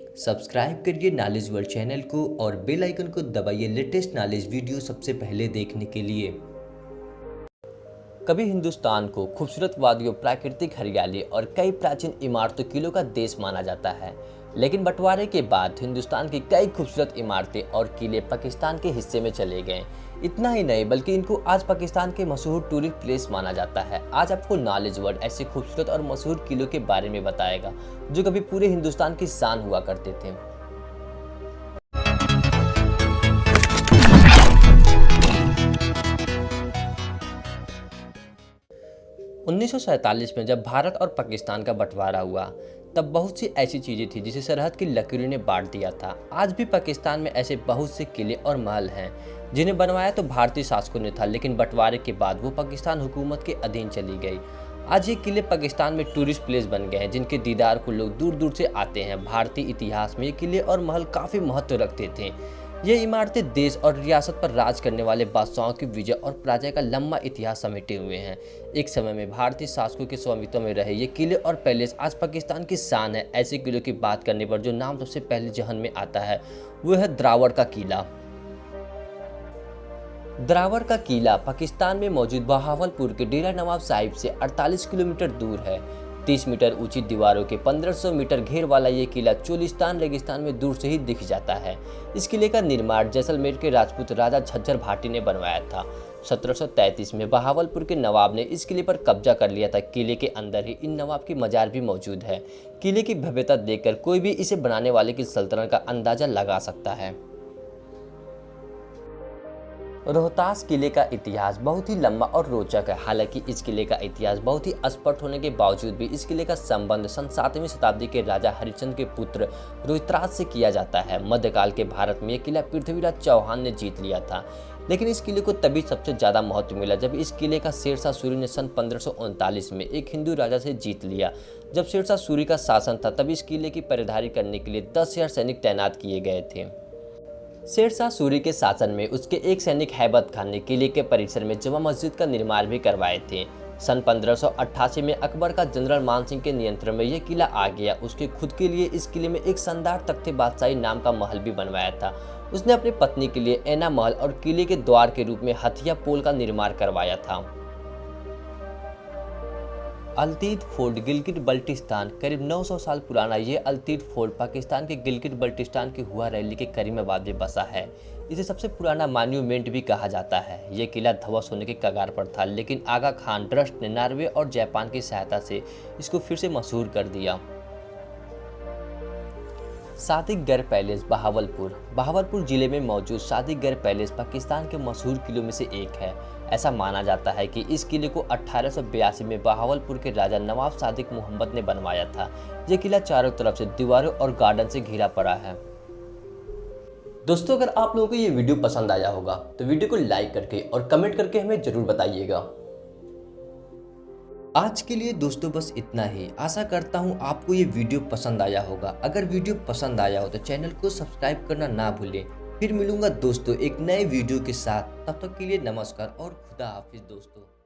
Subscribe करिए knowledge world channel को और बेल आइकन को दबाइए लेटेस्ट नॉलेज वीडियो सबसे पहले देखने के लिए। कभी हिंदुस्तान को खूबसूरत वादियों, प्राकृतिक हरियाली और कई प्राचीन इमारतों किलों का देश माना जाता है, लेकिन बंटवारे के बाद हिंदुस्तान की कई खूबसूरत इमारतें और किले पाकिस्तान के हिस्से में चले गए। इतना ही नहीं बल्कि इनको आज पाकिस्तान के मशहूर टूरिस्ट प्लेस माना जाता है। आज आपको नॉलेज वर्ल्ड ऐसे खूबसूरत और मशहूर किलों के बारे में बताएगा जो कभी पूरे हिंदुस्तान की शान हुआ करते थे। 1947 में जब भारत और पाकिस्तान का बंटवारा हुआ तब बहुत सी ऐसी चीज़ें थी जिसे सरहद की लकीरों ने बांट दिया था। आज भी पाकिस्तान में ऐसे बहुत से किले और महल हैं जिन्हें बनवाया तो भारतीय शासकों ने था, लेकिन बंटवारे के बाद वो पाकिस्तान हुकूमत के अधीन चली गई। आज ये किले पाकिस्तान में टूरिस्ट प्लेस बन गए हैं जिनके दीदार को लोग दूर दूर से आते हैं। भारतीय इतिहास में ये किले और महल काफ़ी महत्व रखते थे। ये इमारतें देश और रियासत पर राज करने वाले बादशाहों की विजय और पराजय का लंबा इतिहास समेटे हुए हैं। एक समय में भारतीय शासकों के स्वामित्व में रहे ये किले और पैलेस आज पाकिस्तान की शान है। ऐसे किलों की बात करने पर जो नाम सबसे पहले जहन में आता है वो है द्रावड़ का किला। द्रावड़ का किला पाकिस्तान में मौजूद बहावलपुर के डेरा नवाब साहिब से 48 किलोमीटर दूर है। 30 मीटर ऊंची दीवारों के 1500 मीटर घेर वाला ये किला चोलिस्तान रेगिस्तान में दूर से ही दिख जाता है। इस किले का निर्माण जैसलमेर के राजपूत राजा झज्जर भाटी ने बनवाया था। 1733 में बहावलपुर के नवाब ने इस किले पर कब्जा कर लिया था। किले के अंदर ही इन नवाब की मजार भी मौजूद है। किले की भव्यता देखकर कोई भी इसे बनाने वाले की सल्तनत का अंदाजा लगा सकता है। रोहतास किले का इतिहास बहुत ही लंबा और रोचक है। हालांकि इस किले का इतिहास बहुत ही अस्पष्ट होने के बावजूद भी इस किले का संबंध सन 7वीं शताब्दी के राजा हरिश्चंद्र के पुत्र रोहितराज से किया जाता है। मध्यकाल के भारत में यह किला पृथ्वीराज चौहान ने जीत लिया था, लेकिन इस किले को तभी सबसे ज़्यादा महत्व मिला जब इस किले का शेरशाह सूरी ने सन 1539 में एक हिंदू राजा से जीत लिया। जब शेरशाह सूरी का शासन था तब इस किले की पहरेदारी करने के लिए 10,000 सैनिक तैनात किए गए थे। शेरशाह सूरी के शासन में उसके एक सैनिक हैबत खान ने किले के परिसर में जमा मस्जिद का निर्माण भी करवाए थे। सन 1588 में अकबर का जनरल मान सिंह के नियंत्रण में यह किला आ गया। उसके खुद के लिए इस किले में एक शानदार तख्ते बादशाही नाम का महल भी बनवाया था। उसने अपनी पत्नी के लिए ऐना महल और किले के द्वार के रूप में हथिया पोल का निर्माण करवाया था। अल्तीद फोर्ट गिलगिट बल्टिस्तान करीब 900 साल पुराना ये अल्तीद फोर्ट पाकिस्तान के गिलगिट बल्टिस्तान की हुआ रैली के करीमाबाद में बसा है। इसे सबसे पुराना मॉन्यूमेंट भी कहा जाता है। ये किला ध्वस्त होने के कगार पर था, लेकिन आगा खान ट्रस्ट ने नॉर्वे और जापान की सहायता से इसको फिर से मशहूर कर दिया। सादिकगढ़ पैलेस बहावलपुर जिले में मौजूद सादिकगढ़ पैलेस पाकिस्तान के मशहूर किलों में से एक है। ऐसा माना जाता है कि इस किले को 1882 में बहावलपुर के राजा नवाब सादिक मोहम्मद ने बनवाया था। यह किला चारों तरफ से दीवारों और गार्डन से घिरा पड़ा है। दोस्तों, अगर आप लोगों को ये वीडियो पसंद आया होगा तो वीडियो को लाइक करके और कमेंट करके हमें जरूर बताइएगा। आज के लिए दोस्तों बस इतना ही। आशा करता हूँ आपको ये वीडियो पसंद आया होगा। अगर वीडियो पसंद आया हो तो चैनल को सब्सक्राइब करना ना भूलें। फिर मिलूंगा दोस्तों एक नए वीडियो के साथ। तब तक के लिए नमस्कार और खुदा हाफिज दोस्तों।